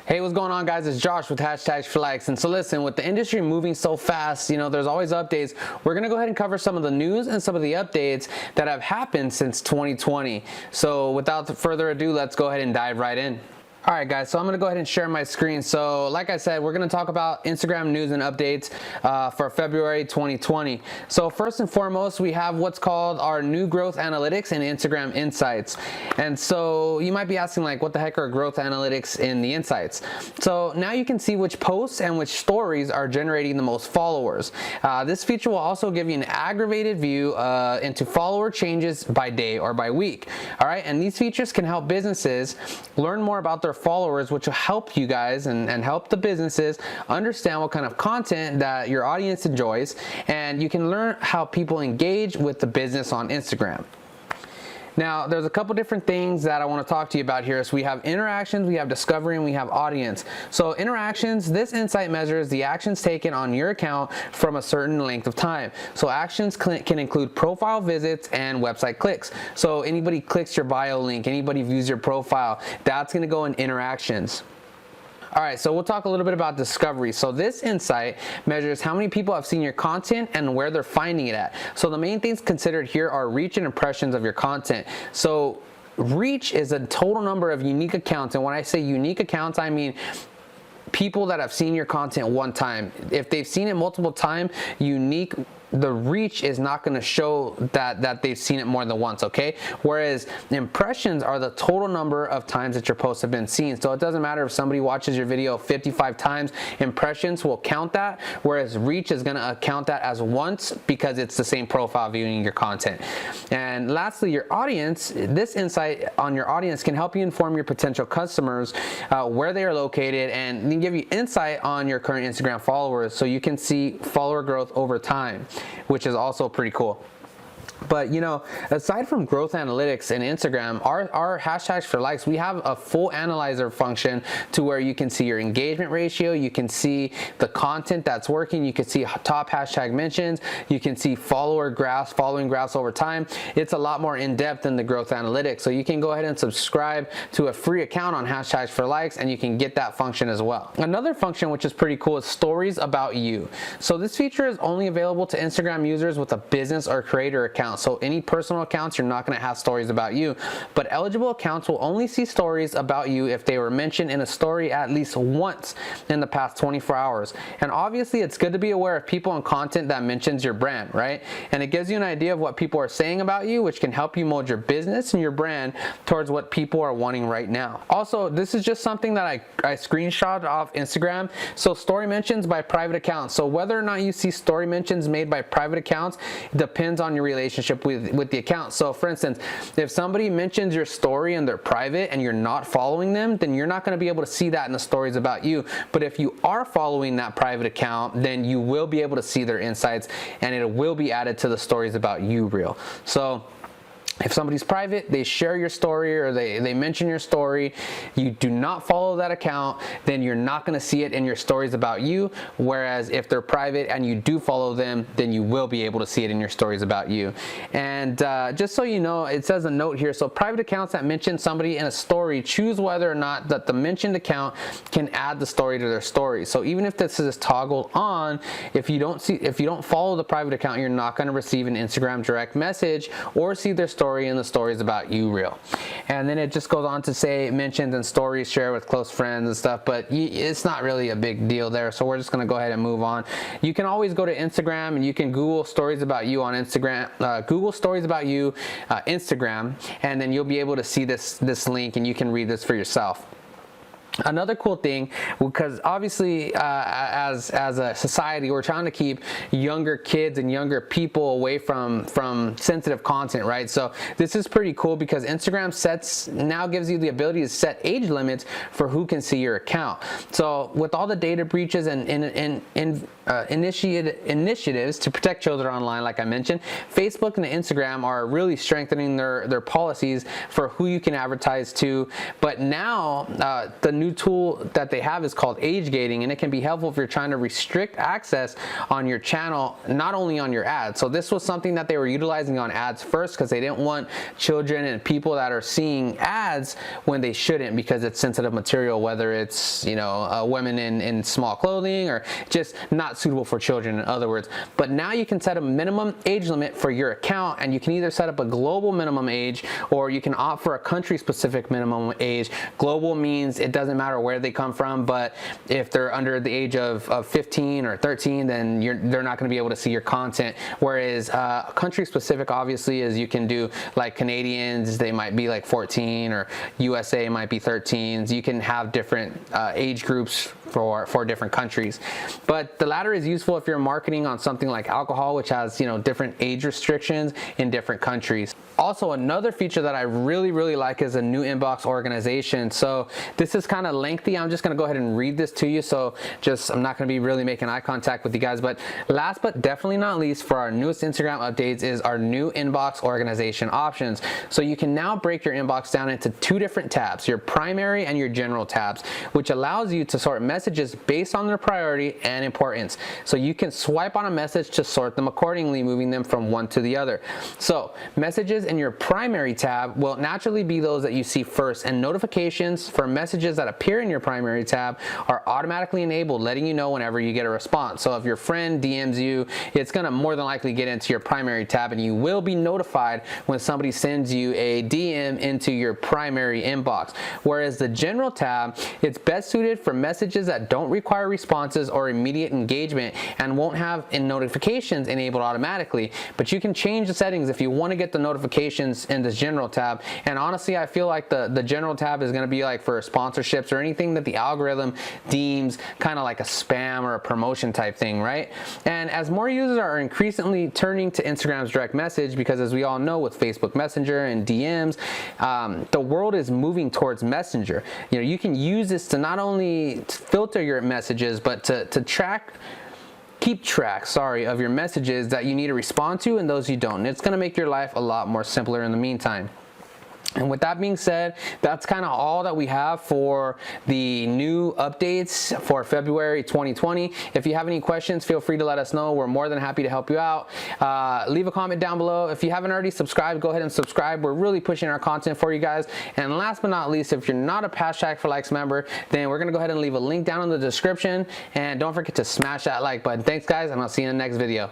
Hey, what's going on, guys? It's Josh with HashtagsForLikes. And so listen, with the industry moving so fast, there's always updates. We're going to go ahead and cover some of the news and some of the updates that have happened since 2020. So without further ado, let's go ahead and dive right in. All right, guys, so I'm gonna go ahead and share my screen. So like I said, we're gonna talk about Instagram news and updates for February 2020. So first and foremost, we have what's called our new growth analytics and Instagram insights. And so you might be asking, like, what the heck are growth analytics in the insights? So now you can see which posts and which stories are generating the most followers. This feature will also give you an aggregated view into follower changes by day or by week. All right, and these features can help businesses learn more about their followers, which will help you guys and help the businesses understand what kind of content that your audience enjoys, and you can learn how people engage with the business on Instagram. Now, there's a couple different things that I want to talk to you about here. So we have interactions, we have discovery, and we have audience. So interactions, this insight measures the actions taken on your account from a certain length of time. So actions can include profile visits and website clicks. So anybody clicks your bio link, anybody views your profile, that's going to go in interactions. All right, so we'll talk a little bit about discovery. So this insight measures how many people have seen your content and where they're finding it at. So the main things considered here are reach and impressions of your content. So reach is a total number of unique accounts. And when I say unique accounts, I mean people that have seen your content one time. If they've seen it multiple times, the reach is not going to show that they've seen it more than once, okay? Whereas impressions are the total number of times that your posts have been seen. So it doesn't matter if somebody watches your video 55 times, impressions will count that, whereas reach is going to count that as once because it's the same profile viewing your content. And lastly, your audience. This insight on your audience can help you inform your potential customers where they are located, and then give you insight on your current Instagram followers so you can see follower growth over time, which is also pretty cool. But aside from growth analytics and Instagram, our hashtags for likes, we have a full analyzer function to where you can see your engagement ratio, you can see the content that's working, you can see top hashtag mentions, you can see following graphs over time. It's a lot more in depth than the growth analytics. So you can go ahead and subscribe to a free account on hashtags for likes, and you can get that function as well. Another function which is pretty cool is stories about you. So this feature is only available to Instagram users with a business or creator account. So any personal accounts, you're not going to have stories about you, but eligible accounts will only see stories about you if they were mentioned in a story at least once in the past 24 hours. And obviously it's good to be aware of people and content that mentions your brand, right? And it gives you an idea of what people are saying about you, which can help you mold your business and your brand towards what people are wanting right now. Also, this is just something that I screenshot off Instagram. So story mentions by private accounts. So whether or not you see story mentions made by private accounts depends on your relationship with the account. So for instance, if somebody mentions your story and they're private and you're not following them, then you're not going to be able to see that in the stories about you. But if you are following that private account, then you will be able to see their insights, and it will be added to the stories about you reel. So if somebody's private, they share your story or they mention your story, you do not follow that account, then you're not going to see it in your stories about you. Whereas if they're private and you do follow them, then you will be able to see it in your stories about you. And just so you know, it says a note here. So private accounts that mention somebody in a story, choose whether or not that the mentioned account can add the story to their story. So even if this is toggled on, if you don't follow the private account, you're not going to receive an Instagram direct message or see their story in the stories about you reel. And then it just goes on to say mentions and stories share with close friends and stuff, but it's not really a big deal there. So we're just going to go ahead and move on. You can always go to Instagram and you can Google stories about you on Instagram, Google stories about you, Instagram, and then you'll be able to see this link and you can read this for yourself. Another cool thing, because obviously as a society, we're trying to keep younger kids and younger people away from sensitive content, right? So this is pretty cool because Instagram now gives you the ability to set age limits for who can see your account. So with all the data breaches and initiatives to protect children online, like I mentioned, Facebook and Instagram are really strengthening their policies for who you can advertise to. But now the new new tool that they have is called age gating, and it can be helpful if you're trying to restrict access on your channel, not only on your ads. So this was something that they were utilizing on ads first because they didn't want children and people that are seeing ads when they shouldn't, because it's sensitive material, whether it's, you know, women in small clothing or just not suitable for children, in other words. But now you can set a minimum age limit for your account, and you can either set up a global minimum age or you can opt for a country specific minimum age. Global means it doesn't matter where they come from, but if they're under the age of 15 or 13, then they're not going to be able to see your content. Whereas country specific obviously is you can do like Canadians, they might be like 14, or USA might be 13s. You can have different age groups for different countries. But the latter is useful if you're marketing on something like alcohol, which has, you know, different age restrictions in different countries. Also, another feature that I really like is a new inbox organization. So this is kind of lengthy. I'm just going to go ahead and read this to you. So I'm not going to be really making eye contact with you guys. But last but definitely not least, for our newest Instagram updates is our new inbox organization options. So you can now break your inbox down into two different tabs, your primary and your general tabs, which allows you to sort messages based on their priority and importance. So you can swipe on a message to sort them accordingly, moving them from one to the other. So messages in your primary tab will naturally be those that you see first, and notifications for messages that appear in your primary tab are automatically enabled, letting you know whenever you get a response. So if your friend DMs you, it's going to more than likely get into your primary tab, and you will be notified when somebody sends you a DM into your primary inbox. Whereas the general tab, it's best suited for messages that don't require responses or immediate engagement and won't have notifications enabled automatically. But you can change the settings if you want to get the notifications in this general tab. And honestly, I feel like the general tab is going to be like for sponsorships or anything that the algorithm deems kind of like a spam or a promotion type thing, right? And as more users are increasingly turning to Instagram's direct message, because as we all know with Facebook Messenger and DMs, the world is moving towards Messenger. You know, you can use this to not only filter your messages, but to keep track of your messages that you need to respond to and those you don't. And it's going to make your life a lot more simpler in the meantime. And with that being said, that's kind of all that we have for the new updates for February 2020. If you have any questions, feel free to let us know. We're more than happy to help you out. Leave a comment down below. If you haven't already subscribed, go ahead and subscribe. We're really pushing our content for you guys. And last but not least, if you're not a #ForLikes member, then we're going to go ahead and leave a link down in the description. And don't forget to smash that like button. Thanks, guys, and I'll see you in the next video.